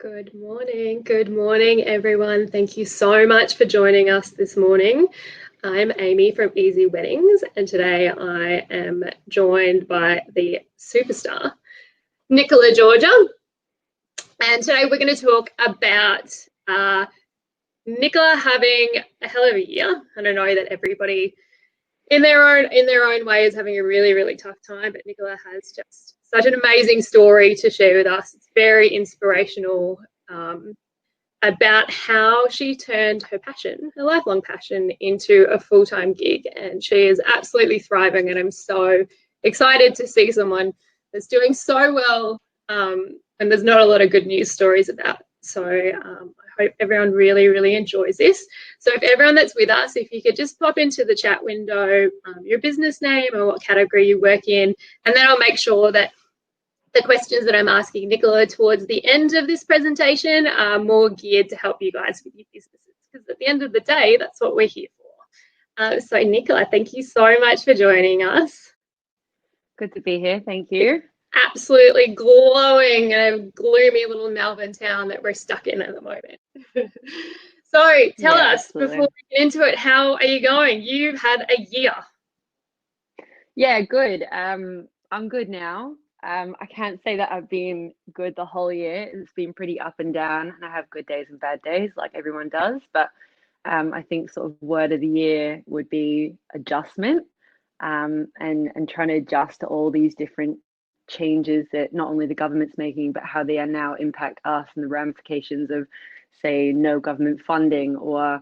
Good morning. Good morning, everyone. Thank you so much for joining us this morning. I'm Amy from Easy Weddings, and today I am joined by the superstar, Nicola Georgia. And today we're going to talk about Nicola having a hell of a year. And I know that everybody in their own way is having a really, really tough time, but Nicola has just such an amazing story to share with us. It's very inspirational about how she turned her passion, her lifelong passion, into a full-time gig, and she is absolutely thriving, and I'm so excited to see someone that's doing so well, and there's not a lot of good news stories about. So I hope everyone really, really enjoys this. So if everyone that's with us, if you could just pop into the chat window your business name or what category you work in, and then I'll make sure that the questions that I'm asking Nicola towards the end of this presentation are more geared to help you guys with your businesses, because at the end of the day, that's what we're here for. So Nicola, thank you so much for joining us. Good to be here. Thank you. Absolutely glowing in a gloomy little Melbourne town that we're stuck in at the moment. So tell us, absolutely. before we get into it, how are you going? You've had a year. Yeah, good. I'm good now. I can't say that I've been good the whole year. It's been pretty up and down, and I have good days and bad days like everyone does. But I think sort of word of the year would be adjustment, and trying to adjust to all these different changes that not only the government's making, but how they are now impact us and the ramifications of, say, no government funding, or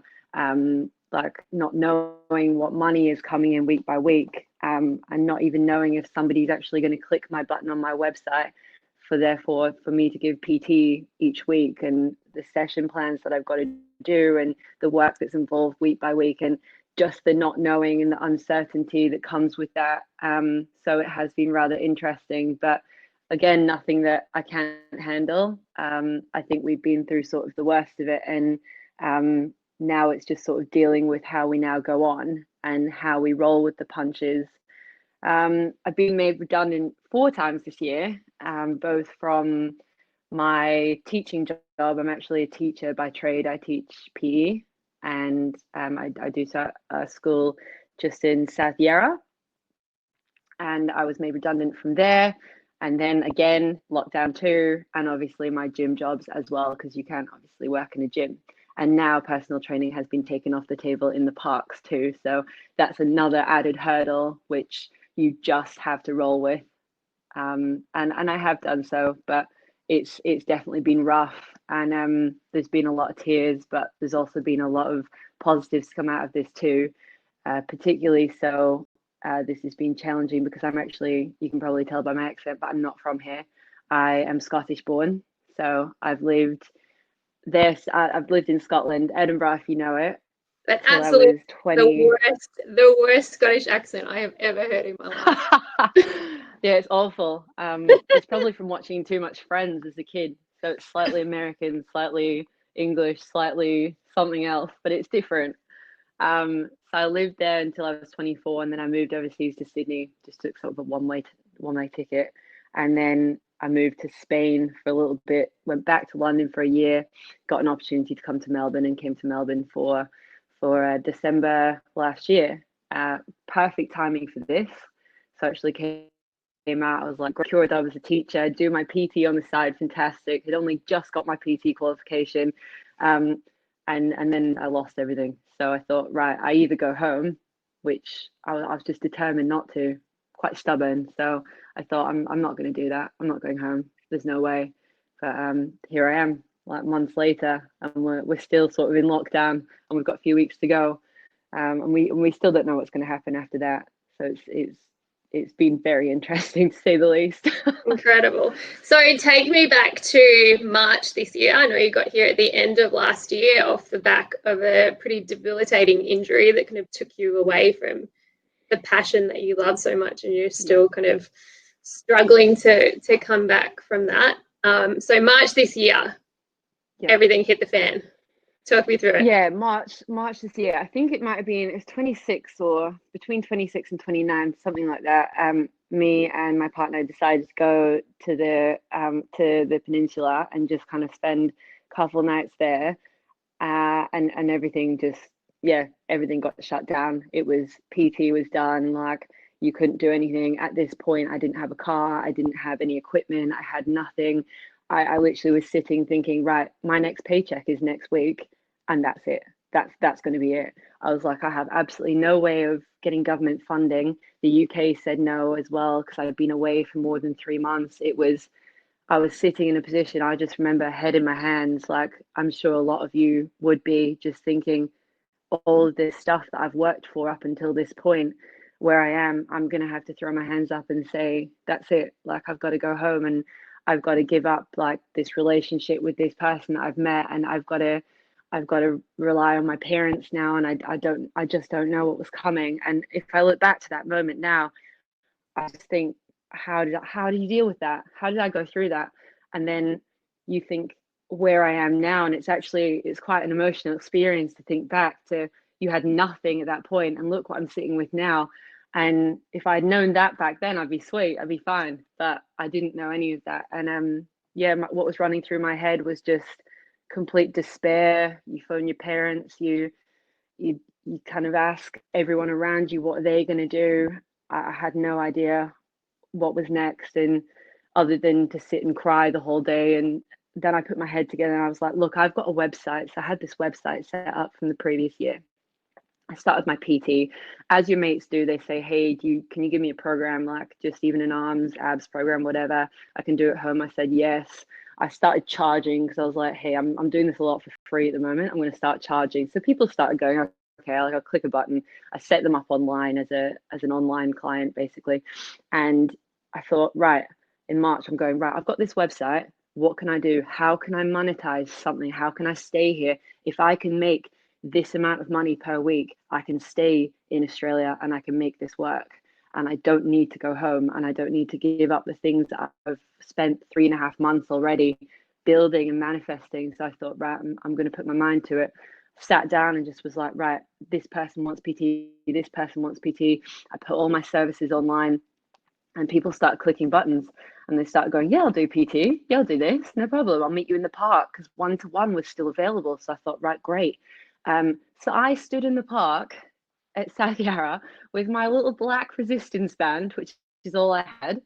like not knowing what money is coming in week by week, and not even knowing if somebody's actually going to click my button on my website for me to give PT each week, and the session plans that I've got to do, and the work that's involved week by week, and just the not knowing and the uncertainty that comes with that. So it has been rather interesting, but again, nothing that I can't handle. I think we've been through sort of the worst of it, and now it's just sort of dealing with how we now go on and how we roll with the punches. I've been made redundant 4 times this year, both from my teaching job. I'm actually a teacher by trade. I teach PE, and I do school just in South Yarra, and I was made redundant from there. And then again, lockdown 2, and obviously my gym jobs as well, because you can't obviously work in a gym. And now personal training has been taken off the table in the parks too. So that's another added hurdle, which you just have to roll with. And I have done so, but it's definitely been rough. And there's been a lot of tears, but there's also been a lot of positives come out of this too. Particularly so, this has been challenging because I'm actually, you can probably tell by my accent, but I'm not from here. I am Scottish born. So I've lived in Scotland, Edinburgh, if you know it. But absolutely the worst Scottish accent I have ever heard in my life. Yeah, it's awful. It's probably from watching too much Friends as a kid. So it's slightly American, slightly English, slightly something else, but it's different. So I lived there until I was 24, and then I moved overseas to Sydney, just took sort of a one-way ticket. And then I moved to Spain for a little bit, went back to London for a year, got an opportunity to come to Melbourne, and came to Melbourne for December last year. Perfect timing for this. So I actually came out, I was like, cured, I was a teacher, do my PT on the side, fantastic. Had only just got my PT qualification. And then I lost everything. So I thought, right, I either go home, which I was just determined not to, quite stubborn. So I thought, I'm not going to do that. I'm not going home. There's no way. But here I am, like months later, and we're still sort of in lockdown, and we've got a few weeks to go, and we still don't know what's going to happen after that. So it's been very interesting, to say the least. Incredible. So take me back to March this year. I know you got here at the end of last year off the back of a pretty debilitating injury that kind of took you away from the passion that you love so much, and you're still kind of struggling to come back from that. So March this year, everything hit the fan. Talk me through it. Yeah, March this year. I think it was 26 or between 26 and 29, something like that. me and my partner decided to go to the peninsula and just kind of spend a couple nights there, and everything just, yeah, everything got shut down. It was, PT was done, like you couldn't do anything at this point. I didn't have a car, I didn't have any equipment, I had nothing. I literally was sitting thinking, right, my next paycheck is next week, and that's it. That's going to be it. I was like, I have absolutely no way of getting government funding. The UK said no as well because I'd been away for more than 3 months. I was sitting in a position, I just remember head in my hands, like I'm sure a lot of you would be, just thinking all of this stuff that I've worked for up until this point where I am, I'm going to have to throw my hands up and say, that's it. Like, I've got to go home, and I've got to give up like this relationship with this person that I've met, and I've got to rely on my parents now. And I just don't know what was coming. And if I look back to that moment now, I just think, how did you deal with that? How did I go through that? And then you think where I am now, and it's quite an emotional experience to think back to, you had nothing at that point, and look what I'm sitting with now. And if I'd known that back then, I'd be sweet, I'd be fine. But I didn't know any of that. And yeah, what was running through my head was just complete despair. You phone your parents, you kind of ask everyone around you what are they going to do. I had no idea what was next, and other than to sit and cry the whole day. And then I put my head together and I was like, look, I've got a website. So I had this website set up from the previous year. I started my PT, as your mates do. They say, hey, can you give me a program, like just even an arms, abs program, whatever I can do at home? I said yes. I started charging because I was like, hey, I'm doing this a lot for free at the moment. I'm going to start charging. So people started going, okay, like I'll click a button. I set them up online as an online client basically. And I thought, right, in March, I'm going, right, I've got this website. What can I do? How can I monetize something? How can I stay here? If I can make this amount of money per week, I can stay in Australia and I can make this work. And I don't need to go home, and I don't need to give up the things that I've spent 3.5 months already building and manifesting. So I thought, right, I'm going to put my mind to it. Sat down and just was like, right, this person wants PT, this person wants PT. I put all my services online, and people start clicking buttons, and they start going, yeah, I'll do PT, yeah, I'll do this, no problem, I'll meet you in the park, because one-to-one was still available. So I thought, right, great. So I stood in the park at South Yarra with my little black resistance band, which is all I had,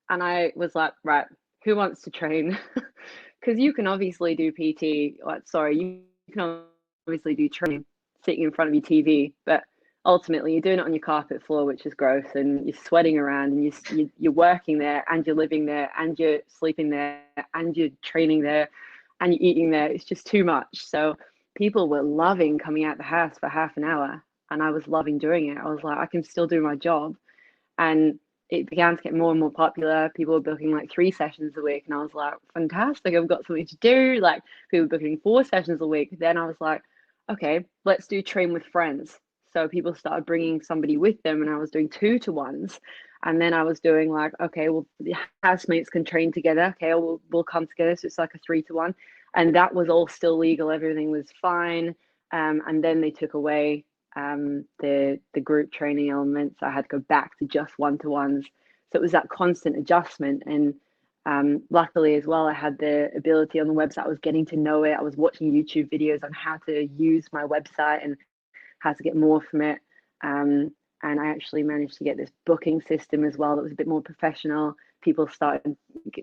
and I was like, right, who wants to train? Because you can obviously do PT, you can obviously do training sitting in front of your TV, but ultimately you're doing it on your carpet floor, which is gross, and you're sweating around, and you're working there, and you're living there, and you're sleeping there, and you're training there, and you're eating there. It's just too much. So people were loving coming out the house for half an hour, and I was loving doing it. I was like, I can still do my job. And it began to get more and more popular. People were booking like 3 sessions a week, and I was like, fantastic, I've got something to do. Like, people were booking 4 sessions a week. Then I was like, okay, let's do train with friends. So people started bringing somebody with them, and I was doing 2-to-1s. And then I was doing like, okay, well, the housemates can train together. Okay, we'll come together. So it's like a 3-to-1. And that was all still legal. Everything was fine. And then they took away the group training elements. I had to go back to just 1-to-1s. So it was that constant adjustment. And luckily as well, I had the ability on the website. I was getting to know it. I was watching YouTube videos on how to use my website and how to get more from it. And I actually managed to get this booking system as well that was a bit more professional. People started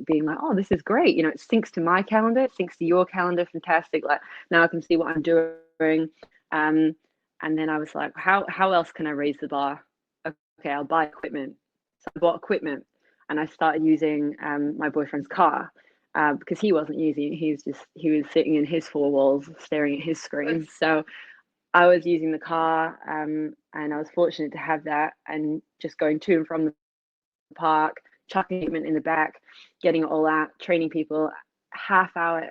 being like, oh, this is great. It syncs to my calendar, it syncs to your calendar. Fantastic. Like, now I can see what I'm doing. And then I was like, how else can I raise the bar? Okay, I'll buy equipment. So I bought equipment, and I started using my boyfriend's car because he wasn't using it. He was sitting in his 4 walls staring at his screen. So I was using the car, and I was fortunate to have that, and just going to and from the park, chucking equipment in the back, getting it all out, training people, half hour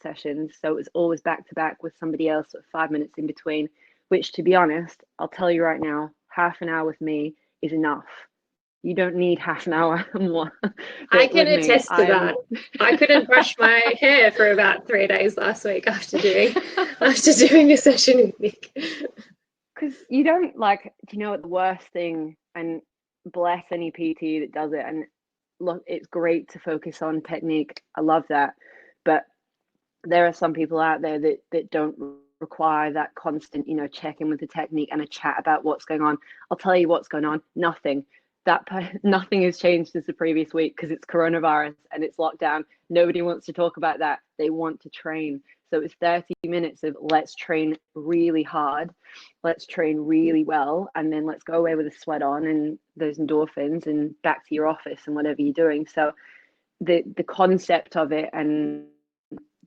sessions. So it was always back to back with somebody else, with 5 minutes in between, which, to be honest, I'll tell you right now, half an hour with me is enough. You don't need half an hour more. I can attest to that. I couldn't brush my hair for about 3 days last week after doing a session with Nick. Because you don't, like, do you know what the worst thing, and bless any PT that does it. And look, it's great to focus on technique. I love that. But there are some people out there that don't require that constant, check in with the technique and a chat about what's going on. I'll tell you what's going on. Nothing. Nothing has changed since the previous week because it's coronavirus and it's lockdown. Nobody wants to talk about that. They want to train. So it's 30 minutes of let's train really hard, let's train really well, and then let's go away with a sweat on and those endorphins and back to your office and whatever you're doing. So the concept of it and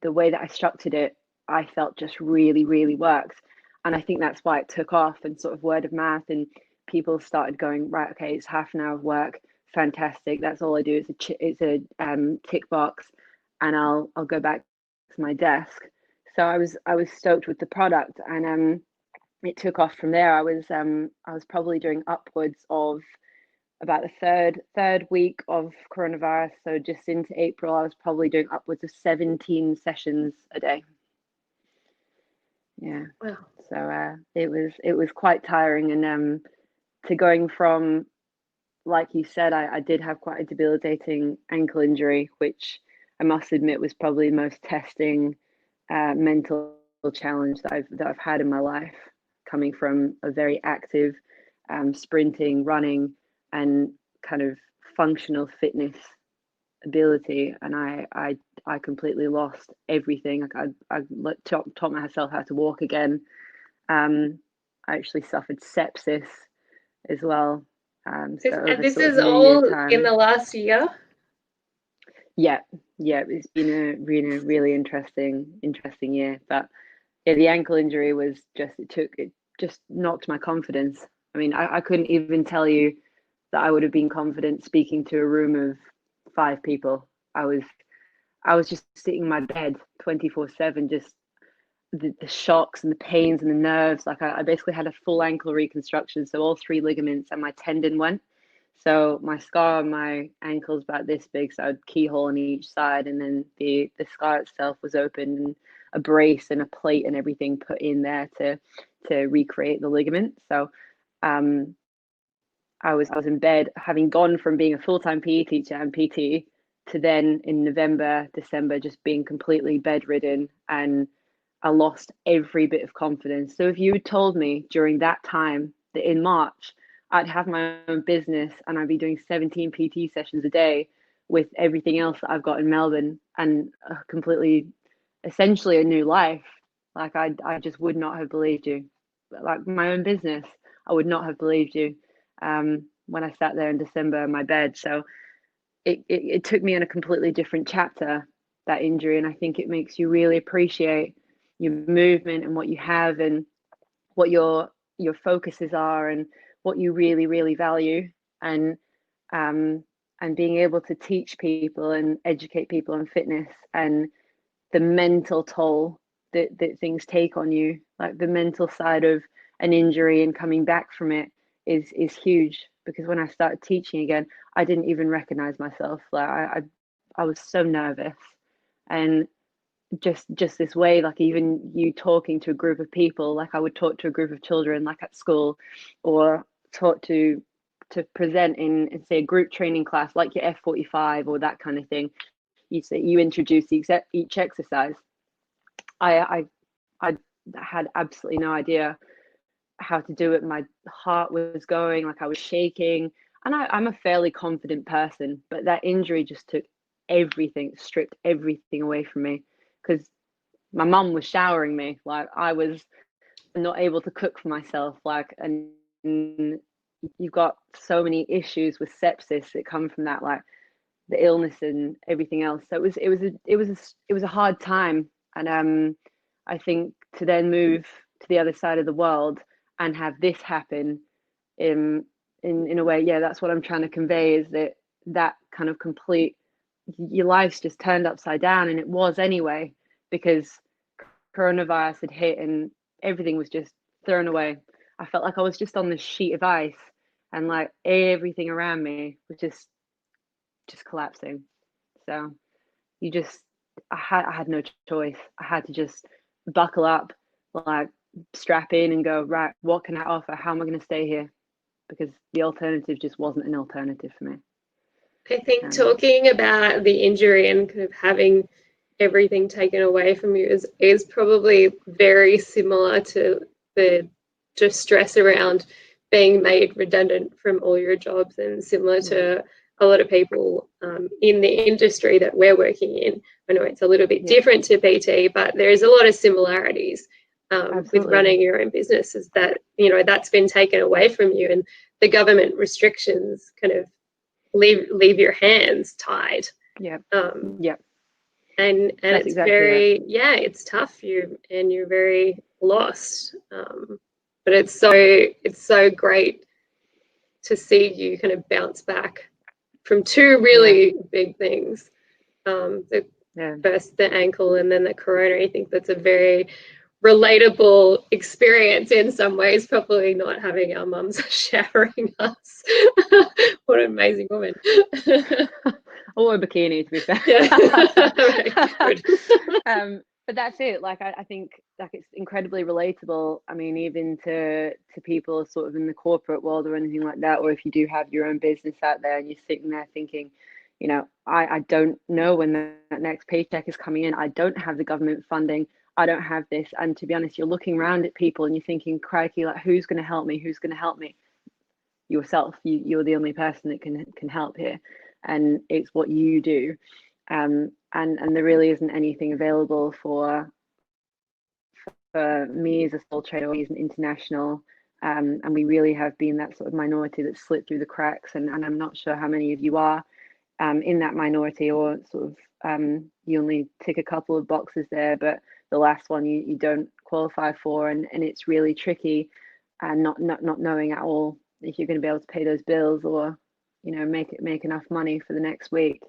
the way that I structured it, I felt just really, really worked. And I think that's why it took off and sort of word of mouth, and people started going, right, okay, it's half an hour of work. Fantastic. That's all I do. It's a tick box, and I'll go back to my desk. So I was stoked with the product, and it took off from there. I was probably doing upwards of about the third week of coronavirus, so just into April, I was probably doing upwards of 17 sessions a day. Yeah. Wow. So it was quite tiring, and to going from, like you said, I did have quite a debilitating ankle injury, which I must admit was probably the most testing mental challenge that I've had in my life, coming from a very active sprinting, running, and kind of functional fitness ability, and I completely lost everything. Like I taught myself how to walk again. I actually suffered sepsis as well. So And over this sort of is New Year all in the time. last year? Yeah, it's been a really interesting year. But yeah, the ankle injury was it just knocked my confidence. I mean, I couldn't even tell you that I would have been confident speaking to a room of 5 people. I was just sitting in my bed 24/7, just the shocks and the pains and the nerves. Like I basically had a full ankle reconstruction, so all 3 ligaments and my tendon went. So my scar on my ankle is about this big, so I had keyhole on each side, and then the scar itself was open, and a brace and a plate and everything put in there to recreate the ligament. So um, I was in bed, having gone from being a full-time PE teacher and PT to then in November, December, just being completely bedridden, and I lost every bit of confidence. So if you had told me during that time that in March I'd have my own business and I'd be doing 17 PT sessions a day with everything else that I've got in Melbourne and a completely, essentially a new life, like I just would not have believed you. Like my own business, I would not have believed you when I sat there in December in my bed. So it took me in a completely different chapter, that injury, and I think it makes you really appreciate your movement and what you have and what your focuses are and what you really really value, and um and being able to teach people and educate people on fitness and the mental toll that things take on you, like the mental side of an injury and coming back from it is huge, because when I started teaching again, I didn't even recognize myself. Like I was so nervous, and just this way, like even you talking to a group of people, like I would talk to a group of children like at school, or talk to present in say a group training class like your F45 or that kind of thing. You say you introduce each exercise. I I had absolutely no idea how to do it. My heart was going, like I was shaking, and I'm a fairly confident person, but that injury just took everything, stripped everything away from me, because my mum was showering me, like I was not able to cook for myself, like, and you've got so many issues with sepsis that come from that, like the illness and everything else. So it was a hard time, and I think to then move to the other side of the world and have this happen in a way, yeah, that's what I'm trying to convey, is that kind of complete, your life's just turned upside down, and it was anyway, because coronavirus had hit and everything was just thrown away. I felt like I was just on this sheet of ice, and like everything around me was just collapsing. So you just, I had no choice. I had to just buckle up, like strap in and go, right, what can I offer? How am I going to stay here? because the alternative just wasn't an alternative for me. I think talking about the injury and kind of having everything taken away from you is probably very similar to the distress around being made redundant from all your jobs, and similar to a lot of people in the industry that we're working in. I know it's a little bit different to PT, but there is a lot of similarities with running your own business, is that, you know, that's been taken away from you, and the government restrictions kind of leave your hands tied. And that's it's exactly very right. It's tough, and you're very lost, but it's so great to see you kind of bounce back from two really big things, first the ankle and then the corona. I think that's a very relatable experience in some ways, probably not having our mums showering us. What an amazing woman. Or a bikini, to be fair. But that's it. Like I think like it's incredibly relatable. I mean, even to people sort of in the corporate world or anything like that, or if you do have your own business out there and you're sitting there thinking, you know, I don't know when that next paycheck is coming in. I don't have the government funding. I don't have this. And to be honest, you're looking around at people and you're thinking, crikey, like who's going to help me? Who's going to help me? Yourself. You're the only person that can help here, and it's what you do. And there really isn't anything available for me as a sole trader, or as an international. And we really have been that sort of minority that slipped through the cracks. And I'm not sure how many of you are in that minority, or sort of you only tick a couple of boxes there, but the last one you don't qualify for, and it's really tricky, and not knowing at all if you're going to be able to pay those bills, or, you know, make enough money for the next week.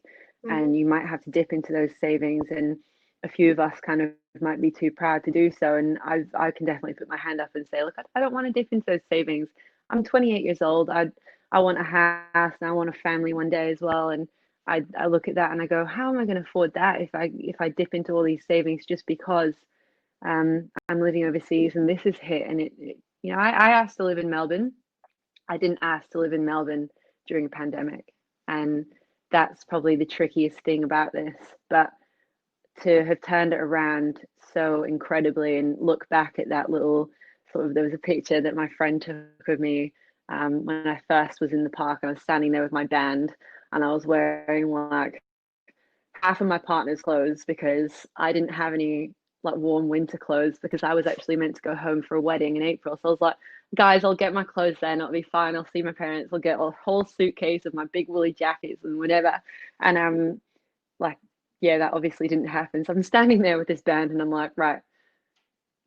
And you might have to dip into those savings, and a few of us kind of might be too proud to do so. And I can definitely put my hand up and say, look, I don't want to dip into those savings. I'm 28 years old. I want a house and I want a family one day as well. And I look at that and I go, how am I going to afford that if I dip into all these savings just because I'm living overseas and this is hit? And it you know, I asked to live in Melbourne. I didn't ask to live in Melbourne during a pandemic, and that's probably the trickiest thing about this. But to have turned it around so incredibly, and look back at that little sort of, there was a picture that my friend took of me when I first was in the park. I was standing there with my band, and I was wearing like half of my partner's clothes because I didn't have any like warm winter clothes, because I was actually meant to go home for a wedding in April. So I was like, guys, I'll get my clothes then, it'll be fine, I'll see my parents, I'll get a whole suitcase of my big woolly jackets and whatever. And like, yeah, that obviously didn't happen. So I'm standing there with this band and I'm like, right,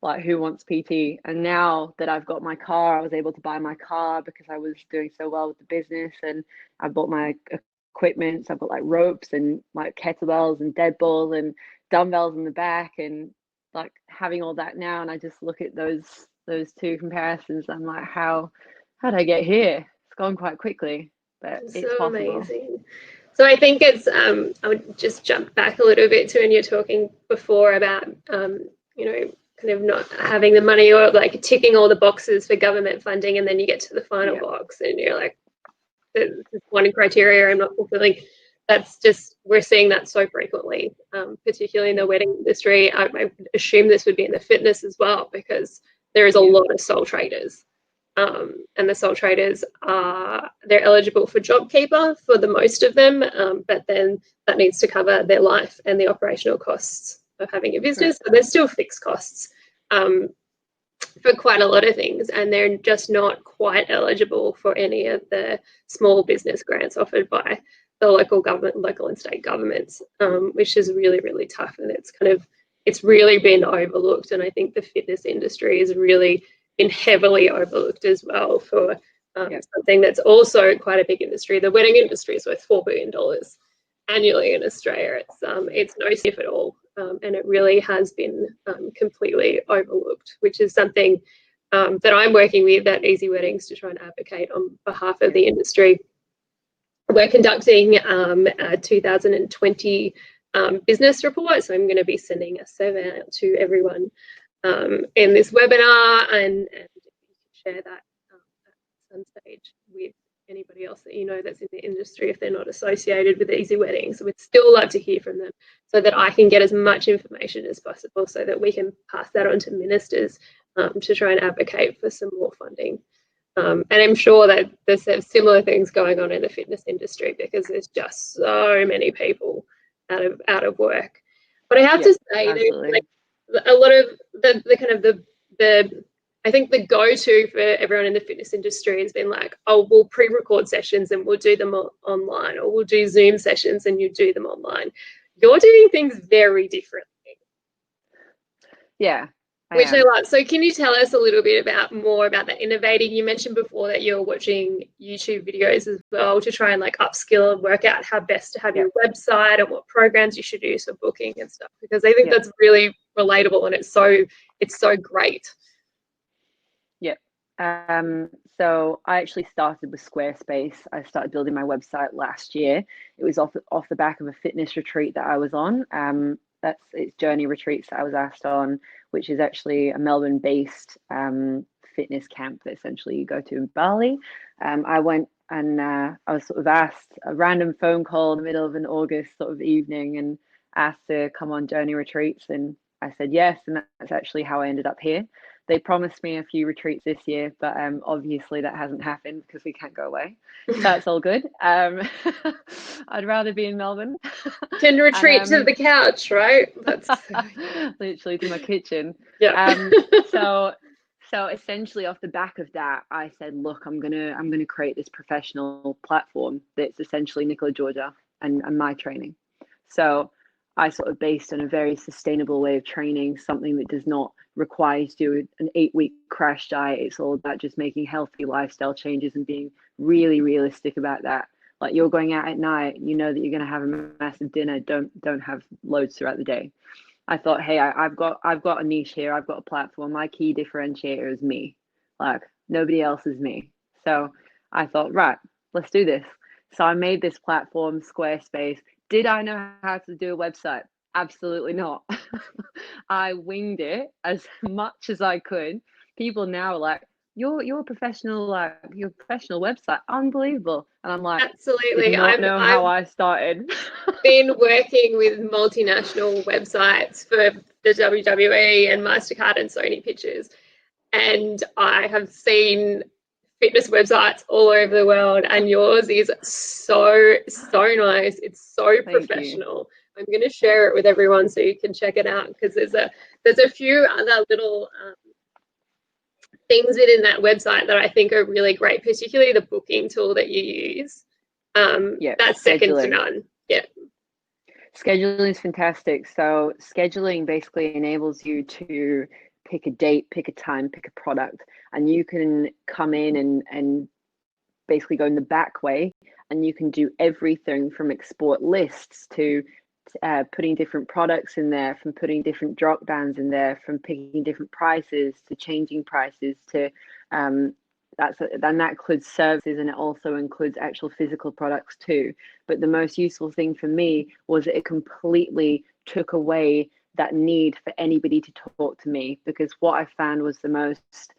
like who wants PT? And now that I've got my car, I was able to buy my car because I was doing so well with the business, and I bought my equipment. So I've got like ropes and like kettlebells and dead balls and dumbbells in the back, and like having all that now. And I just look at those two comparisons. I'm like, how did I get here? It's gone quite quickly, but it's so possible. Amazing. So I think it's I would just jump back a little bit to when you're talking before about you know, kind of not having the money, or like ticking all the boxes for government funding, and then you get to the final box and you're like, this is one criteria I'm not fulfilling. That's just, we're seeing that so frequently, particularly in the wedding industry. I assume this would be in the fitness as well, because there is a lot of sole traders. And the sole traders they're eligible for JobKeeper for the most of them, but then that needs to cover their life and the operational costs of having a business. So there's still fixed costs for quite a lot of things, and they're just not quite eligible for any of the small business grants offered by the local government, local and state governments, which is really, really tough. And it's really been overlooked. And I think the fitness industry has really been heavily overlooked as well for something that's also quite a big industry. The wedding industry is worth $4 billion annually in Australia. It's no sniff at all, and it really has been completely overlooked, which is something that I'm working with at Easy Weddings to try and advocate on behalf of the industry. We're conducting a 2020 business report, so I'm going to be sending a survey out to everyone in this webinar, and you can share that at some stage anybody else that you know that's in the industry if they're not associated with Easy Weddings. So we'd still love to hear from them so that I can get as much information as possible so that we can pass that on to ministers to try and advocate for some more funding. And I'm sure that there's similar things going on in the fitness industry because there's just so many people out of work. But I have to say, like a lot of the kind of the I think the go-to for everyone in the fitness industry has been like, oh, we'll pre-record sessions and we'll do them online, or we'll do Zoom sessions and you do them online. You're doing things very differently. Yeah. Which I love. So can you tell us a little bit more about that innovating? You mentioned before that you're watching YouTube videos as well to try and like upskill and work out how best to have your website and what programs you should use for booking and stuff, because I think that's really relatable and it's so great. Yeah. So I actually started with Squarespace. I started building my website last year. It was off the back of a fitness retreat that I was on. It's Journey Retreats that I was asked on, which is actually a Melbourne-based fitness camp that essentially you go to in Bali. I went and I was sort of asked a random phone call in the middle of an August sort of evening and asked to come on Journey Retreats, and I said yes, and that's actually how I ended up here. They promised me a few retreats this year, but obviously that hasn't happened because we can't go away. So that's all good. I'd rather be in Melbourne. Can retreat to the couch, right? That's literally to my kitchen. Yeah. So essentially off the back of that, I said, look, I'm gonna create this professional platform that's essentially Nicola Georgia and my training. So I sort of based on a very sustainable way of training, something that does not require you to do an 8-week crash diet. It's all about just making healthy lifestyle changes and being really realistic about that. Like you're going out at night, you know that you're going to have a massive dinner. Don't have loads throughout the day. I thought, hey, I've got a niche here. I've got a platform. My key differentiator is me. Like nobody else is me. So I thought, right, let's do this. So I made this platform, Squarespace. Did I know how to do a website? Absolutely not. I winged it as much as I could. People now are like, your professional website, unbelievable. And I'm like, absolutely. did not know how I started. Been working with multinational websites for the WWE and MasterCard and Sony Pictures, and I have seen fitness websites all over the world, and yours is so nice. It's so professional. I'm going to share it with everyone so you can check it out, because there's a few other little things within that website that I think are really great, particularly the booking tool that you use. That's second to none. Yeah. Scheduling is fantastic. So scheduling basically enables you to pick a date, pick a time, pick a product, and you can come in and basically go in the back way, and you can do everything from export lists to putting different products in there, from putting different drop downs in there, from picking different prices to changing prices to then that includes services, and it also includes actual physical products too. But the most useful thing for me was that it completely took away that need for anybody to talk to me, because what I found was the most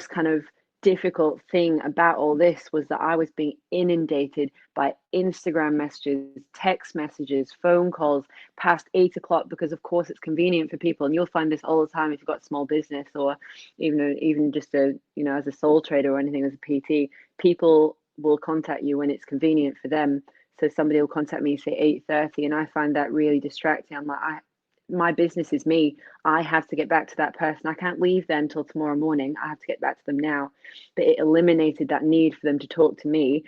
kind of difficult thing about all this was that I was being inundated by Instagram messages, text messages, phone calls past 8 o'clock, because of course it's convenient for people. And you'll find this all the time if you've got a small business, or even just as a sole trader or anything, as a PT, people will contact you when it's convenient for them. So somebody will contact me, say 8:30, and I find that really distracting. I'm like, my business is me. I have to get back to that person. I can't leave them till tomorrow morning. I have to get back to them now. But it eliminated that need for them to talk to me,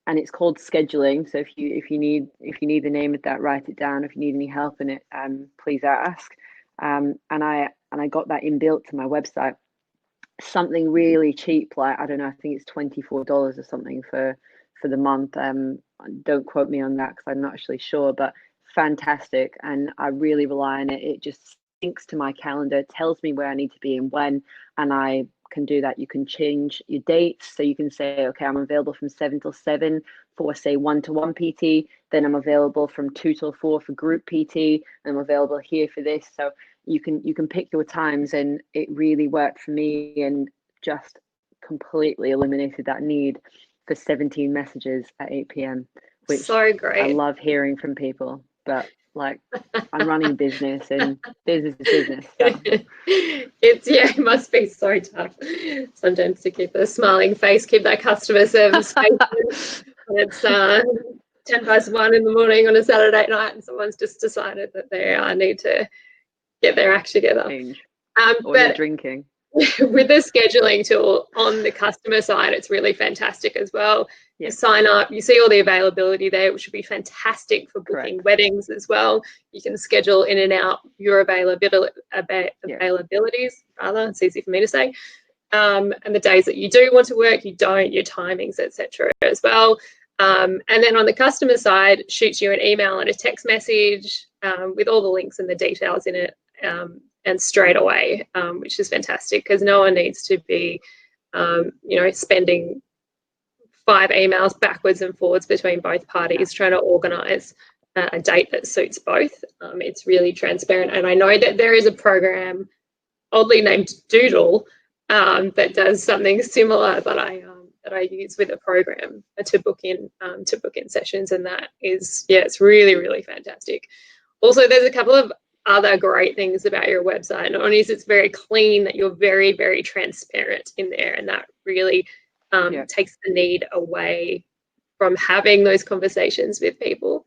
and it's called scheduling. So if you need the name of that, write it down. If you need any help in it, please ask. And I got that inbuilt to my website. Something really cheap, like I don't know, I think it's $24 or something for the month. Don't quote me on that because I'm not actually sure, but fantastic, and I really rely on it. It just syncs to my calendar, tells me where I need to be and when, and I can do that. You can change your dates, so you can say, okay, I'm available from 7 till 7 for, say, 1-to-1 PT, then I'm available from 2 till 4 for group PT, and I'm available here for this. So you can pick your times, and it really worked for me and just completely eliminated that need for 17 messages at 8 p.m, which So great. I love hearing from people, but like, I'm running a business and business is business. So. It must be so tough sometimes to keep a smiling face, keep that customer service face when it's 1:10 in the morning on a Saturday night and someone's just decided that they need to get their act together. Or they're drinking. With the scheduling tool on the customer side, it's really fantastic as well. You sign up, you see all the availability there, which would be fantastic for booking weddings as well. You can schedule in and out your availabilities, rather. It's easy for me to say. And the days that you do want to work, you don't, your timings, etc. as well. And then on the customer side, shoots you an email and a text message with all the links and the details in it. And straight away, which is fantastic because no one needs to be, spending 5 emails backwards and forwards between both parties trying to organise a date that suits both. It's really transparent, and I know that there is a program, oddly named Doodle, that does something similar that I use with a program to book in sessions, and that is it's really, really fantastic. Also, there's a couple of other great things about your website. Not only is it's very clean, that you're very, very transparent in there, and that really takes the need away from having those conversations with people.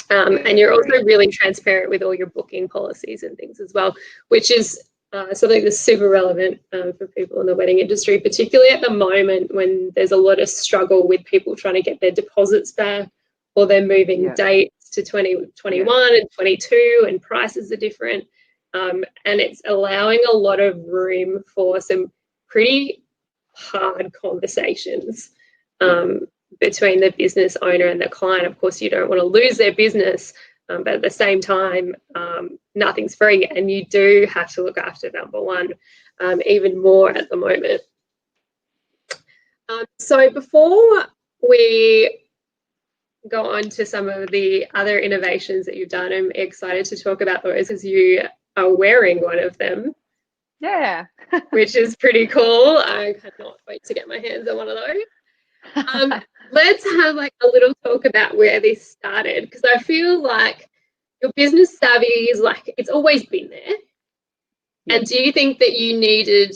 And you're also really transparent with all your booking policies and things as well, which is something that's super relevant for people in the wedding industry, particularly at the moment when there's a lot of struggle with people trying to get their deposits back, or they're moving dates to 2021 and 22, and prices are different. And it's allowing a lot of room for some pretty hard conversations between the business owner and the client. Of course, you don't want to lose their business, but at the same time, nothing's free, and you do have to look after number one even more at the moment. So before we go on to some of the other innovations that you've done, I'm excited to talk about those because you are wearing one of them. Yeah. Which is pretty cool. I cannot wait to get my hands on one of those. Let's have like a little talk about where this started, because I feel like your business savvy is like, it's always been there. And do you think that you needed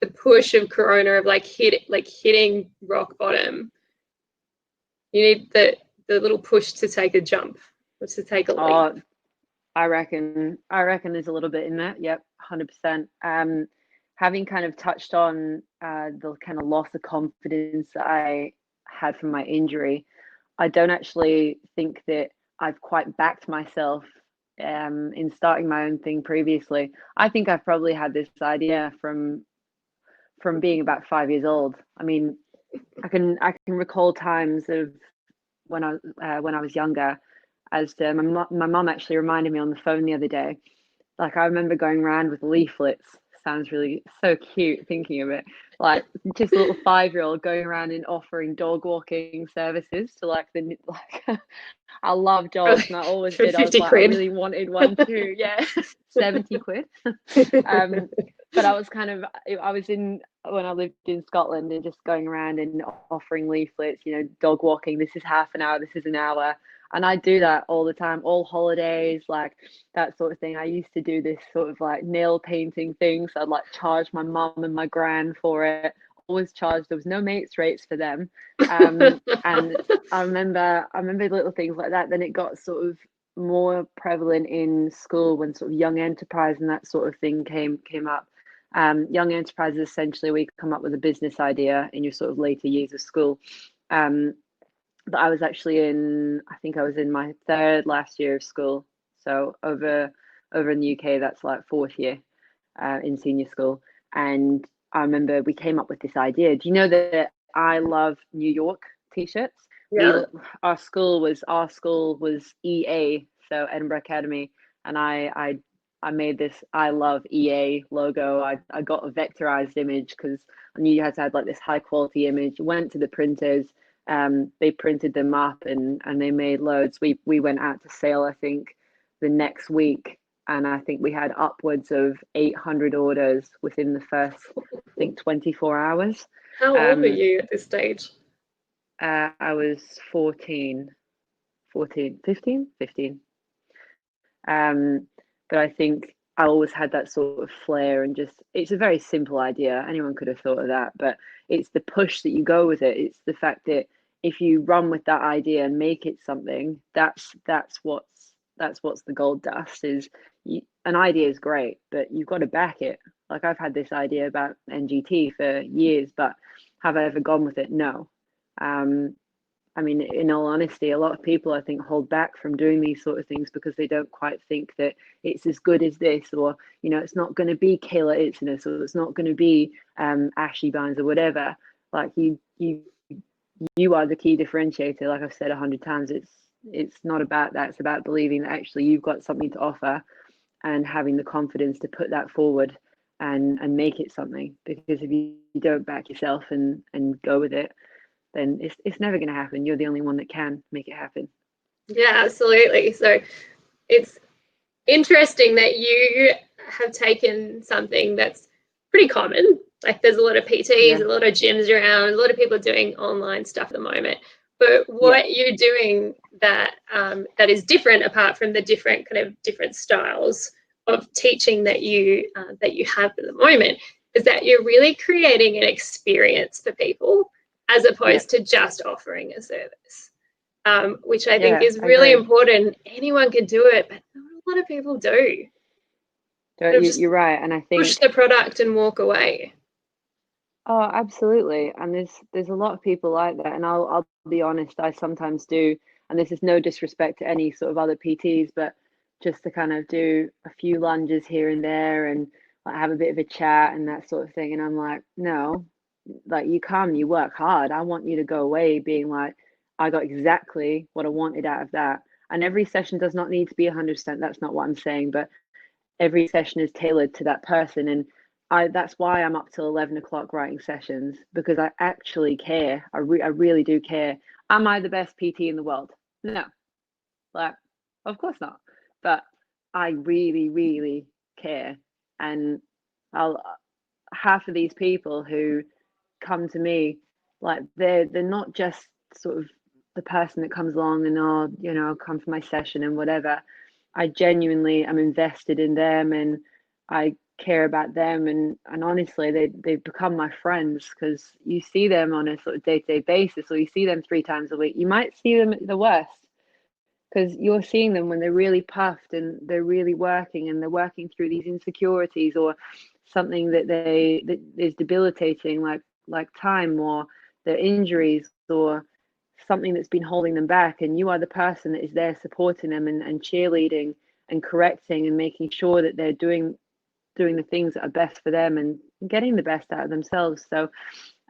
the push of Corona of hitting rock bottom? You need the little push to take a jump, or to take a leap. I reckon there's a little bit in that. Yep, 100%. Having kind of touched on the kind of loss of confidence that I had from my injury, I don't actually think that I've quite backed myself in starting my own thing previously. I think I've probably had this idea from being about 5 years old. I mean, I can recall times of when I was younger, as my mum actually reminded me on the phone the other day. Like, I remember going around with leaflets. Sounds really so cute thinking of it. Like, just a little 5-year-old going around and offering dog walking services to I love dogs, and I always did. I was like, I really wanted one too. Yeah, 70 quid. But I was when I lived in Scotland, and just going around and offering leaflets, dog walking. This is half an hour, this is an hour. And I do that all the time, all holidays, like that sort of thing. I used to do this sort of like nail painting thing. So I'd like charge my mum and my gran for it. Always charged. There was no mates rates for them. And I remember little things like that. Then it got sort of more prevalent in school when sort of young enterprise and that sort of thing came up. Young enterprise is essentially where you come up with a business idea in your sort of later years of school. But I was actually I think I was in my third last year of school. So over in the UK, that's like fourth year in senior school. And I remember we came up with this idea. Do you know that I love New York t-shirts? Yeah. Our school was EA, so Edinburgh Academy, and I made this I love EA logo. I got a vectorized image because I knew you had to have like this high quality image. Went to the printers. They printed them up and they made loads. We went out to sale, I think, the next week. And I think we had upwards of 800 orders within the first, I think, 24 hours. How old were you at this stage? I was 15. But I think I always had that sort of flair, and just, it's a very simple idea. Anyone could have thought of that, but it's the push that you go with it. It's the fact that if you run with that idea and make it something, that's what's the gold dust is. An idea is great, but you've got to back it. Like, I've had this idea about NGT for years, but have I ever gone with it? No. I mean, in all honesty, a lot of people, I think, hold back from doing these sort of things because they don't quite think that it's as good as this, or, you know, it's not going to be Kayla Itziness, or it's not going to be Ashley Barnes or whatever. Like, you are the key differentiator. Like I've said 100 times, it's not about that. It's about believing that actually you've got something to offer and having the confidence to put that forward and make it something. Because if you don't back yourself and go with it, then it's never going to happen. You're the only one that can make it happen. Yeah, absolutely. So it's interesting that you have taken something that's pretty common. Like, there's a lot of PTs, a lot of gyms around, a lot of people are doing online stuff at the moment. But what you're doing that is different, apart from the different styles of teaching that you have at the moment, is that you're really creating an experience for people, as opposed to just offering a service, which I think is really important. Anyone can do it, but not a lot of people do. You're right, and I think push the product and walk away. Oh, absolutely. And there's a lot of people like that. And I'll be honest, I sometimes do, and this is no disrespect to any sort of other PTs, but just to kind of do a few lunges here and there and like have a bit of a chat and that sort of thing. And I'm like, no, like, you come, you work hard. I want you to go away being like, I got exactly what I wanted out of that. And every session does not need to be 100%. That's not what I'm saying, but every session is tailored to that person. And that's why I'm up till 11 o'clock writing sessions, because I actually care. I really do care. Am I the best PT in the world? No, like, of course not. But I really, really care. And half of these people who come to me, like, they're not just sort of the person that comes along and, oh, you know, come for my session and whatever. I genuinely am invested in them, and I care about them, and honestly, they've become my friends, because you see them on a sort of day-to-day basis, or you see them 3 times a week. You might see them at the worst, because you're seeing them when they're really puffed and they're really working, and they're working through these insecurities or something that is debilitating, like time or their injuries or something that's been holding them back. And you are the person that is there supporting them and cheerleading and correcting and making sure that they're doing the things that are best for them and getting the best out of themselves. So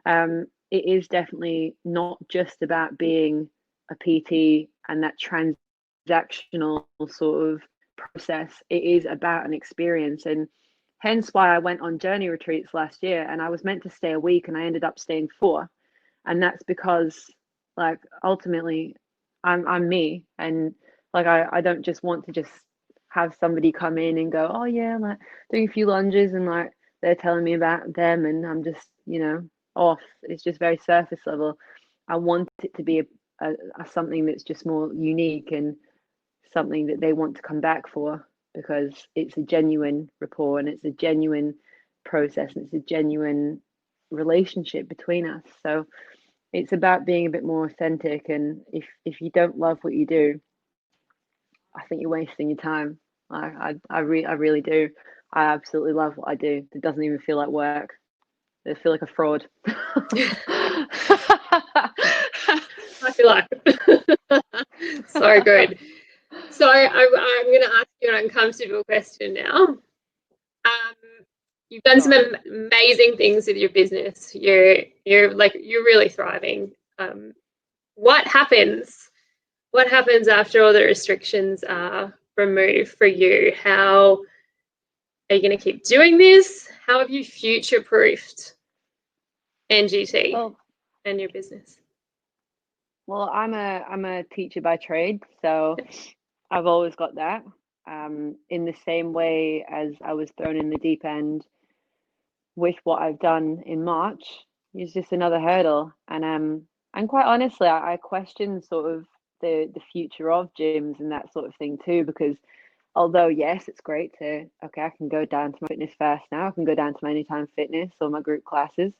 it is definitely not just about being a PT and that transactional sort of process. It is about an experience, and hence why I went on journey retreats last year, and I was meant to stay a week and I ended up staying 4. And that's because, like, ultimately I'm me, and like I don't just want to just have somebody come in and go, oh yeah, I'm like doing a few lunges and like they're telling me about them and I'm just, you know, off. It's just very surface level. I want it to be a something that's just more unique and something that they want to come back for, because it's a genuine rapport and it's a genuine process and it's a genuine relationship between us. So it's about being a bit more authentic, and if you don't love what you do, I think you're wasting your time. I really do. I absolutely love what I do. It doesn't even feel like work. I feel like a fraud. I feel like so good. So I'm going to ask you an uncomfortable question now. You've done some amazing things with your business. You're really thriving. What happens? What happens after all the restrictions are removed for you? How are you going to keep doing this? How have you future-proofed NGT and your business? Well, I'm a teacher by trade, so I've always got that. in the same way as I was thrown in the deep end with what I've done in March, is just another hurdle. And quite honestly, I question sort of the future of gyms and that sort of thing too, because although yes, it's great to, okay, I can go down to my fitness fast now, I can go down to my anytime fitness or my group classes.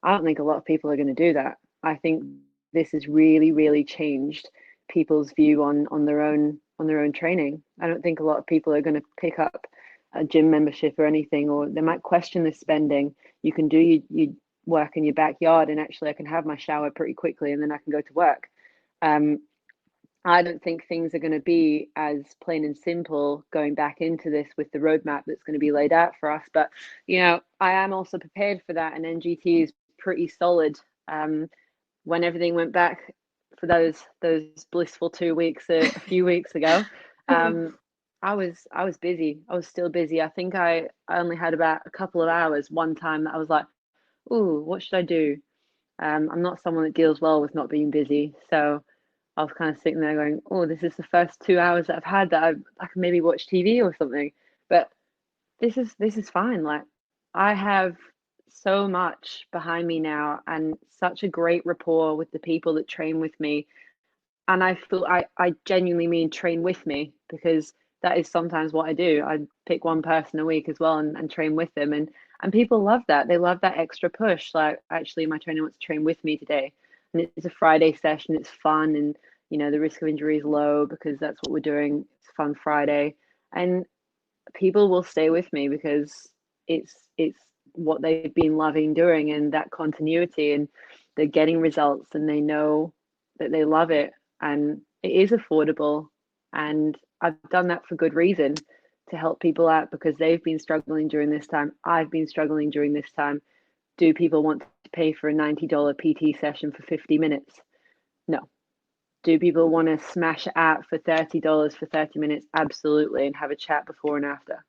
I don't think a lot of people are going to do that. I think this has really, really changed people's view on their own training. I don't think a lot of people are going to pick up a gym membership or anything, or they might question the spending. You can do your work in your backyard, and actually, I can have my shower pretty quickly, and then I can go to work. I don't think things are going to be as plain and simple going back into this with the roadmap that's going to be laid out for us. But, you know, I am also prepared for that. And NGT is pretty solid. When everything went back for those blissful 2 weeks a few weeks ago, I was busy. I was still busy. I think I only had about a couple of hours one time that I was like, "Ooh, what should I do?" I'm not someone that deals well with not being busy, so I was kind of sitting there going, "Oh, this is the first 2 hours that I've had that I can maybe watch TV or something." But this is fine. Like, I have so much behind me now and such a great rapport with the people that train with me. And I feel I genuinely mean train with me, because that is sometimes what I do. I pick one person a week as well and train with them. And people love that. They love that extra push. Like, actually, my trainer wants to train with me today. And it's a Friday session. It's fun. And, you know, the risk of injury is low because that's what we're doing. It's a fun Friday. And people will stay with me because it's what they've been loving doing, and that continuity, and they're getting results, and they know that they love it, and it is affordable. And I've done that for good reason, to help people out, because they've been struggling during this time. I've been struggling during this time. Do people want to pay for a $90 PT session for 50 minutes? No. Do people want to smash it out for $30 for 30 minutes? Absolutely, and have a chat before and after.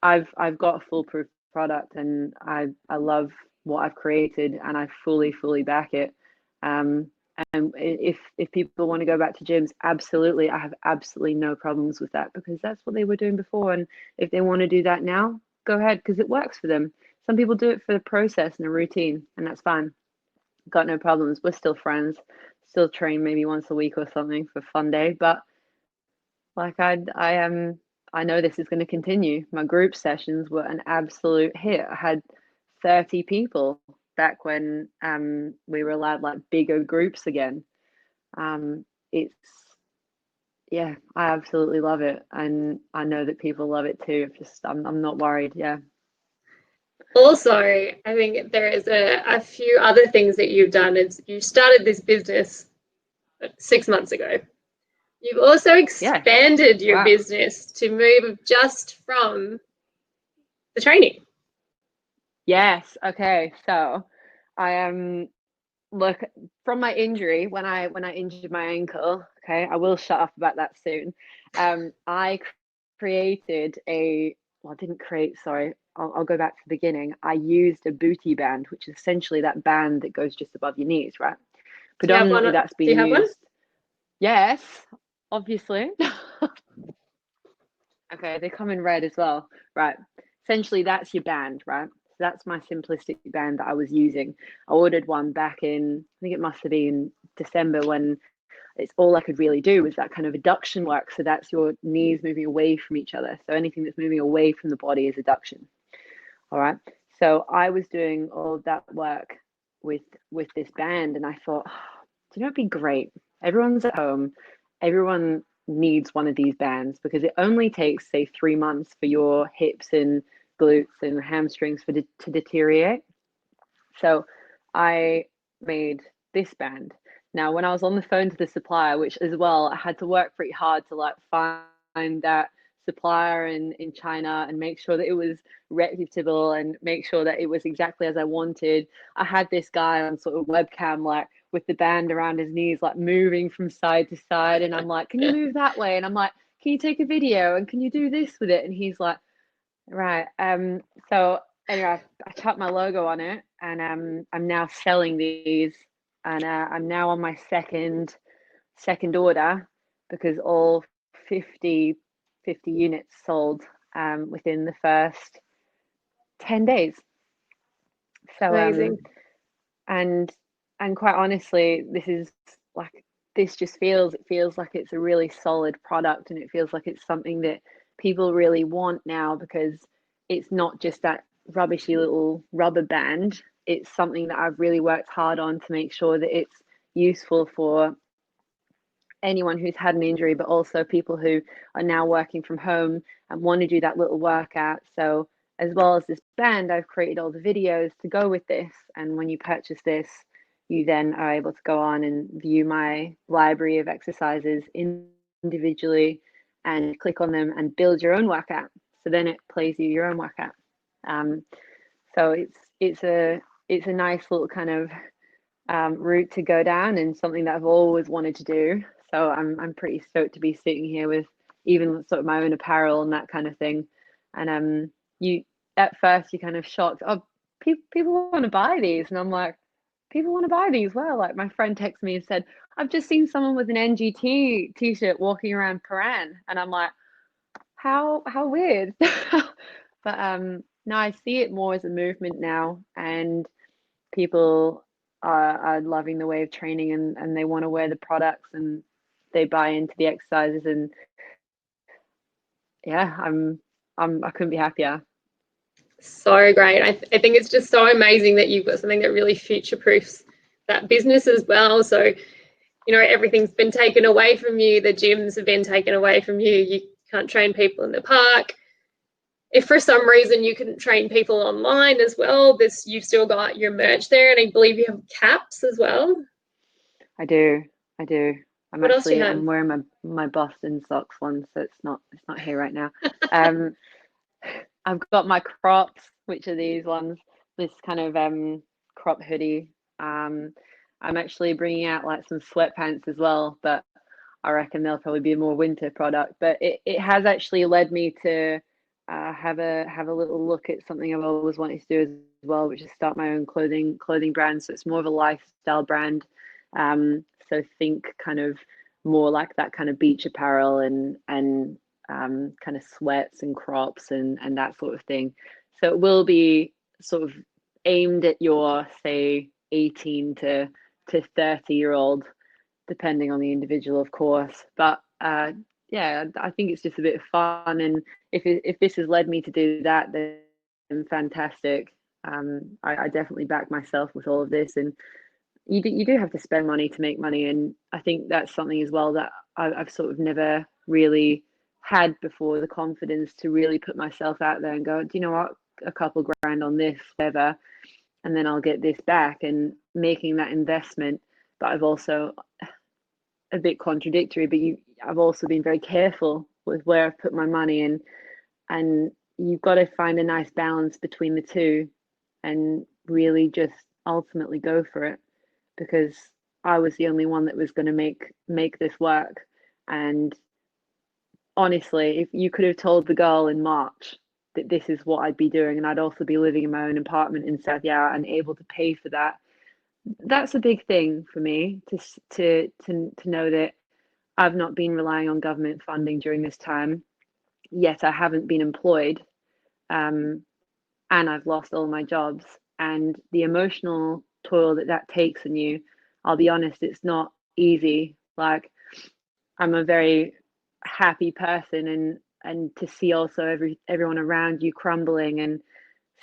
I've got a foolproof product, and I love what I've created, and I fully back it. Um, and if people want to go back to gyms, absolutely, I have absolutely no problems with that, because that's what they were doing before. And if they want to do that now, go ahead, because it works for them. Some people do it for the process and a routine, and that's fine. Got no problems. We're still friends. Still train maybe once a week or something for a fun day, but like I am, I know this is going to continue. My group sessions were an absolute hit. I had 30 people back when we were allowed like bigger groups again. It's Yeah, I absolutely love it, and I know that people love it too. I'm not worried. Yeah. Also, I think there is a few other things that you've done. Is you started this business 6 months ago. You've also Yeah. expanded your Wow. business to move just from the training. Yes. Okay. So I am look, from my injury, when I injured my ankle, okay, I will shut up about that soon. I created a well, I didn't create, sorry, I'll go back to the beginning. I used a booty band, which is essentially that band that goes just above your knees, right? Do you have one? Predominantly that's Do you been have one? used. Yes, obviously. Okay, they come in red as well. Right. Essentially, that's your band, right? So that's my simplistic band that I was using. I ordered one back in, I think it must have been December, when it's all I could really do was that kind of adduction work. So that's your knees moving away from each other. So anything that's moving away from the body is adduction. All right. So I was doing all of that work with this band, and I thought, oh, do you know, it'd be great. Everyone's at home. Everyone needs one of these bands, because it only takes, say, 3 months for your hips and glutes and hamstrings to deteriorate. So I made this band. Now, when I was on the phone to the supplier, which as well, I had to work pretty hard to like find that supplier in China and make sure that it was reputable and make sure that it was exactly as I wanted. I had this guy on sort of webcam, like with the band around his knees, like moving from side to side. And I'm like, can you move that way? And I'm like, can you take a video? And can you do this with it? And he's like, right. So anyway, I chucked my logo on it, and I'm now selling these, and I'm now on my second order, because all 50 50 units sold within the first 10 days. So Amazing. and quite honestly, this just feels like it's a really solid product, and it feels like it's something that people really want now, because it's not just that rubbishy little rubber band. It's something that I've really worked hard on to make sure that it's useful for anyone who's had an injury, but also people who are now working from home and want to do that little workout. So as well as this band, I've created all the videos to go with this. And when you purchase this, you then are able to go on and view my library of exercises individually and click on them and build your own workout. So then it plays you your own workout. So it's a nice little kind of route to go down, and something that I've always wanted to do. So I'm pretty stoked to be sitting here with even sort of my own apparel and that kind of thing. And you at first you're kind of shocked. Oh, people want to buy these, and I'm like, people want to buy these. Well, like my friend texted me and said, I've just seen someone with an NGT t-shirt walking around Paran, and I'm like, how weird. But no, I see it more as a movement now, and people are loving the way of training, and they want to wear the products, and they buy into the exercises, and yeah, I couldn't be happier. So great. I think it's just so amazing that you've got something that really future proofs that business as well. So, everything's been taken away from you. The gyms have been taken away from you. You can't train people in the park. If for some reason you couldn't train people online as well, you've still got your merch there, and I believe you have caps as well. I do. What else do you have? I'm wearing my Boston socks one, so it's not here right now. Um, I've got my crops, which are these ones, this kind of crop hoodie. I'm actually bringing out like some sweatpants as well, but I reckon they'll probably be a more winter product. But it has actually led me to have a little look at something I've always wanted to do as well, which is start my own clothing brand. So it's more of a lifestyle brand. So think kind of more like that kind of beach apparel, and kind of sweats and crops and that sort of thing. So it will be sort of aimed at your, say, 18 to 30-year-old, depending on the individual, of course. But yeah, I think it's just a bit of fun, and if this has led me to do that, then fantastic. I definitely back myself with all of this, and you do have to spend money to make money, and I think that's something as well that I've sort of never really had before, the confidence to really put myself out there and go, do you know what, a couple grand on this, whatever, and then I'll get this back, and making that investment. But I've also, a bit contradictory, but I've also been very careful with where I've put my money in, and you've got to find a nice balance between the two, and really just ultimately go for it, because I was the only one that was going to make this work. And honestly, if you could have told the girl in March that this is what I'd be doing, and I'd also be living in my own apartment in South Yarra and able to pay for that, that's a big thing for me to know that I've not been relying on government funding during this time. Yet I haven't been employed, and I've lost all my jobs, and the emotional toil that takes on you. I'll be honest, it's not easy. Like, I'm a very happy person, and to see also everyone around you crumbling, and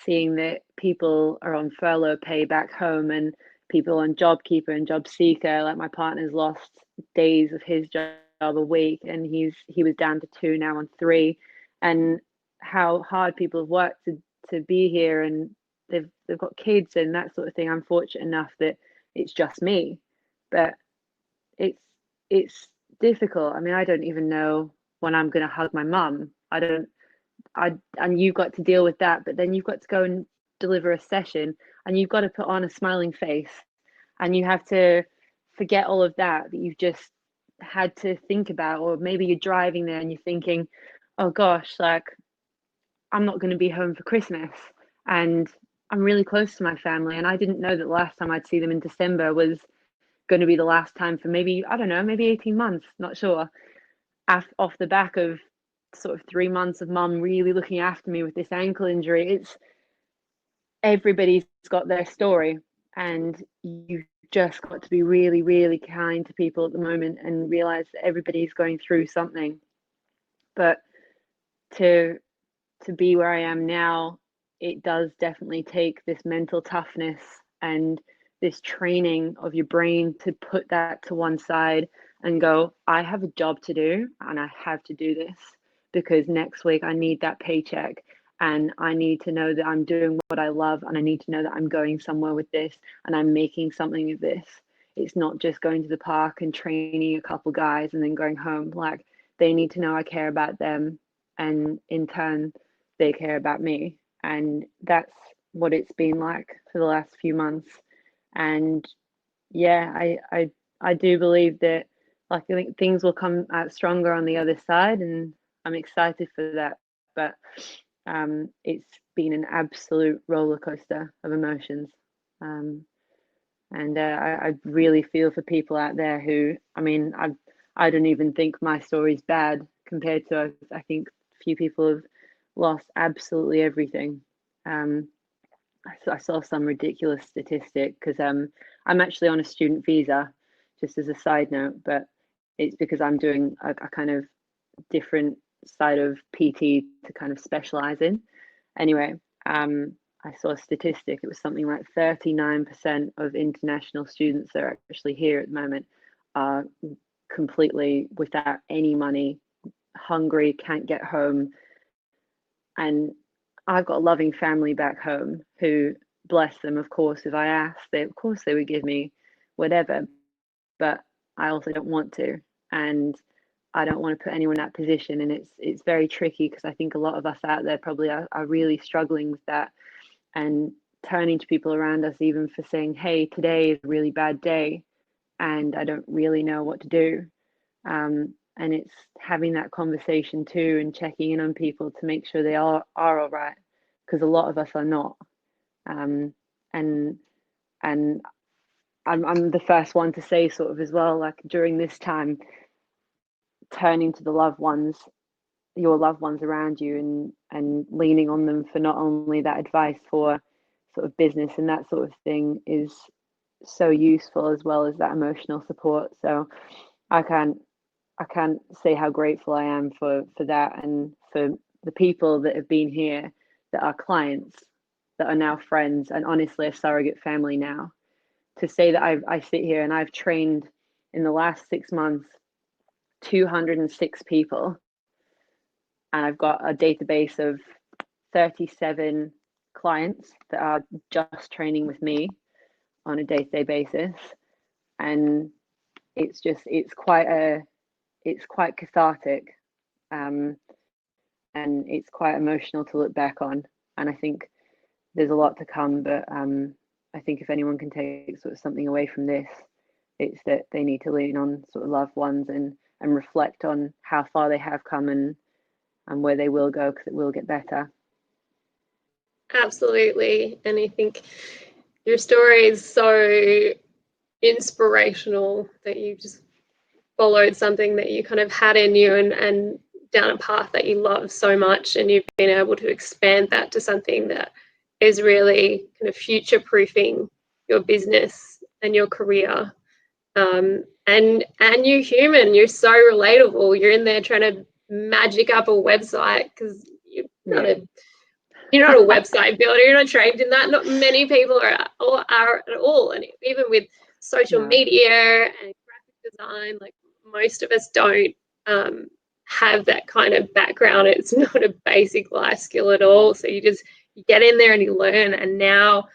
seeing that people are on furlough pay back home, and people on JobKeeper and Job Seeker. Like, my partner's lost days of his job a week, and he was down to 2, now on 3, and how hard people have worked to be here, and they've got kids and that sort of thing. I'm fortunate enough that it's just me, but it's it's difficult. I mean, I don't even know when I'm going to hug my mum. I don't. And you've got to deal with that, but then you've got to go and deliver a session, and you've got to put on a smiling face, and you have to forget all of that you've just had to think about. Or maybe you're driving there and you're thinking, oh gosh, like, I'm not going to be home for Christmas, and I'm really close to my family, and I didn't know that the last time I'd see them in December was going to be the last time for maybe, I don't know, maybe 18 months, not sure, off the back of sort of 3 months of mum really looking after me with this ankle injury. It's everybody's got their story, and you just got to be really, really kind to people at the moment and realize that everybody's going through something. But to be where I am now, it does definitely take this mental toughness and this training of your brain to put that to one side and go, I have a job to do and I have to do this because next week I need that paycheck and I need to know that I'm doing what I love and I need to know that I'm going somewhere with this and I'm making something of this. It's not just going to the park and training a couple guys and then going home. Like, they need to know I care about them, and in turn they care about me. And that's what it's been like for the last few months. And yeah, I do believe that, like, I think things will come out stronger on the other side, and I'm excited for that. But it's been an absolute roller coaster of emotions. And I really feel for people out there who, I mean, I don't even think my story's bad compared to, I think few people have lost absolutely everything. I saw some ridiculous statistic because I'm actually on a student visa, just as a side note, but it's because I'm doing a kind of different side of PT to kind of specialize in. Anyway, I saw a statistic. It was something like 39% of international students that are actually here at the moment are completely without any money, hungry, can't get home. And I've got a loving family back home who, bless them, of course, if I asked, of course they would give me whatever, but I also don't want to. And I don't want to put anyone in that position. And it's very tricky because I think a lot of us out there probably are really struggling with that, and turning to people around us even for saying, hey, today is a really bad day and I don't really know what to do. And it's having that conversation too and checking in on people to make sure they are all right, because a lot of us are not. And and I'm the first one to say sort of as well, like, during this time, turning to the loved ones, your loved ones around you, and leaning on them for not only that advice for sort of business and that sort of thing is so useful, as well as that emotional support. So I can't say how grateful I am for that, and for the people that have been here that are clients, that are now friends, and honestly a surrogate family now. To say that I sit here and I've trained in the last 6 months 206 people, and I've got a database of 37 clients that are just training with me on a day-to-day basis, and it's quite cathartic, and it's quite emotional to look back on. And I think there's a lot to come, but I think if anyone can take sort of something away from this, it's that they need to lean on sort of loved ones and reflect on how far they have come and where they will go, because it will get better. Absolutely. And I think your story is so inspirational that you just followed something that you kind of had in you, and down a path that you love so much, and you've been able to expand that to something that is really kind of future proofing your business and your career. And you're human, you're so relatable. You're in there trying to magic up a website because you're not a website builder. You're not trained in that. Not many people are at all. And even with social media and graphic design, like, most of us don't have that kind of background. It's not a basic life skill at all. So you get in there and you learn. And now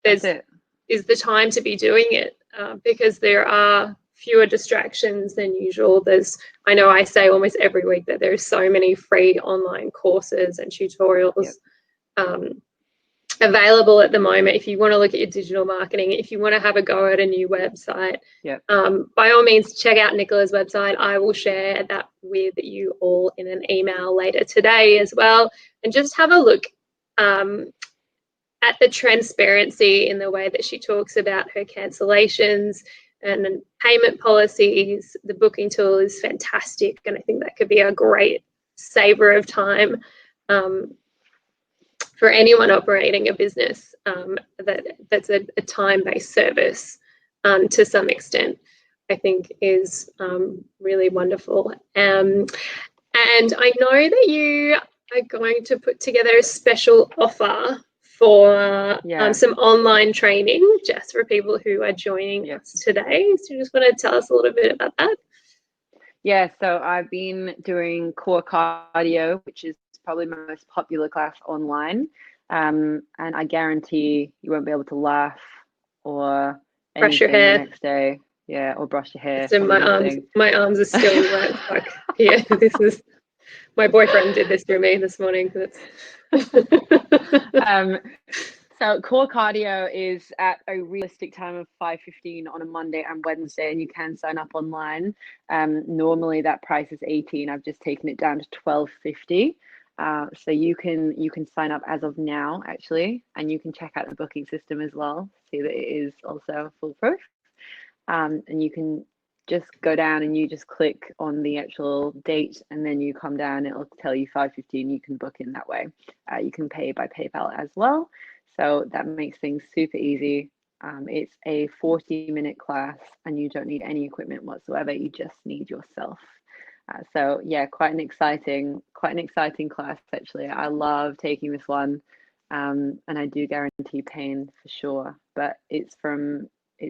is the time to be doing it, because there are fewer distractions than usual. I know I say almost every week that there's so many free online courses and tutorials available at the moment. If you want to look at your digital marketing, if you want to have a go at a new website, by all means, check out Nicola's website. I will share that with you all in an email later today as well. And just have a look at the transparency in the way that she talks about her cancellations and payment policies. The booking tool is fantastic, and I think that could be a great saver of time for anyone operating a business. That's a time-based service to some extent, I think is really wonderful. And I know that you are going to put together a special offer for some online training just for people who are joining us today. So you just want to tell us a little bit about that? Yeah, so I've been doing core cardio, which is probably my most popular class online. And I guarantee you won't be able to laugh or brush your anything hair the next day. Yeah, or brush your hair. So my arms are still wet. Like, yeah, this is my boyfriend did this to me this morning. So core cardio is at a realistic time of 5:15 on a Monday and Wednesday, and you can sign up online. Normally that price is 18. I've just taken it down to 12.50. So you can sign up as of now, actually, and you can check out the booking system as well, see that it is also foolproof. And you can just go down and you just click on the actual date, and then you come down, it'll tell you 5:15. You can book in that way. You can pay by PayPal as well. So that makes things super easy. It's a 40-minute class and you don't need any equipment whatsoever. You just need yourself. So yeah, quite an exciting class, actually. I love taking this one. And I do guarantee pain for sure, but it's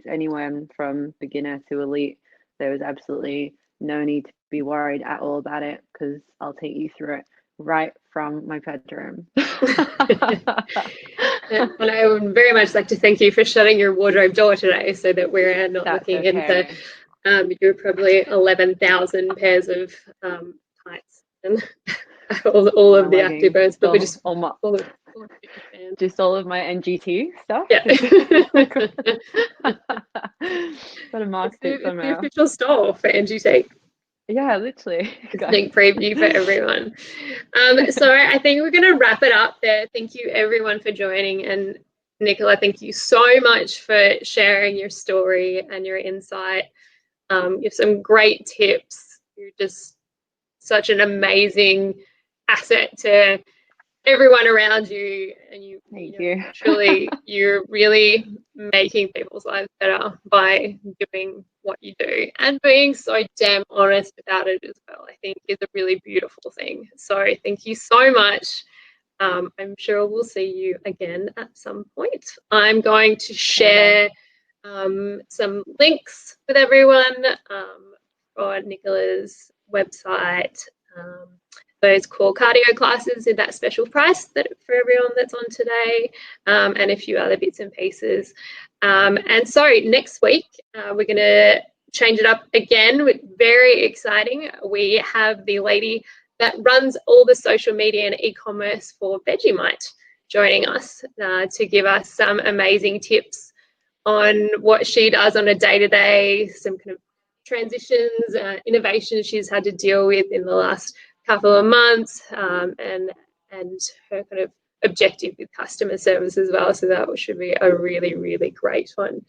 anyone from beginner to elite. There is absolutely no need to be worried at all about it, because I'll take you through it right from my bedroom. And I would very much like to thank you for shutting your wardrobe door today so that we're not looking into your probably 11,000 pairs of tights and all of the activewears, but we just all of my NGT stuff. Yeah. Gotta mark it somehow. The official store for NGT. Yeah, literally. Sneak preview for everyone. So I think we're going to wrap it up there. Thank you everyone for joining, and Nicola, thank you so much for sharing your story and your insight. You have some great tips. You're just such an amazing asset to everyone around you, and you're really making people's lives better by doing what you do, and being so damn honest about it as well, I think is a really beautiful thing. So thank you so much. I'm sure we'll see you again at some point. I'm going to share some links with everyone for Nicola's website, those core cardio classes at that special price that for everyone that's on today, and a few other bits and pieces. And so next week we're going to change it up again. Very exciting. We have the lady that runs all the social media and e-commerce for Vegemite joining us to give us some amazing tips on what she does on a day-to-day, some kind of transitions, innovations she's had to deal with in the last couple of months, and her kind of objective with customer service as well. So that should be a really, really great one.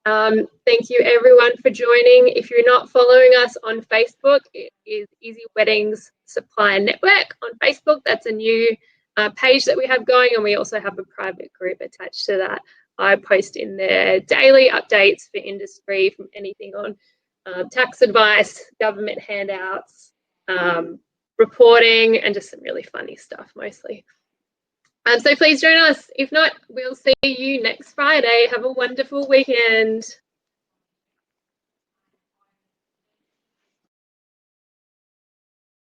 Thank you everyone for joining. If you're not following us on Facebook, it is Easy Weddings Supplier Network on Facebook. That's a new page that we have going, and we also have a private group attached to that. I post in there daily updates for industry, from anything on tax advice, government handouts, reporting, and just some really funny stuff mostly. So please join us. If not, we'll see you next Friday. Have a wonderful weekend.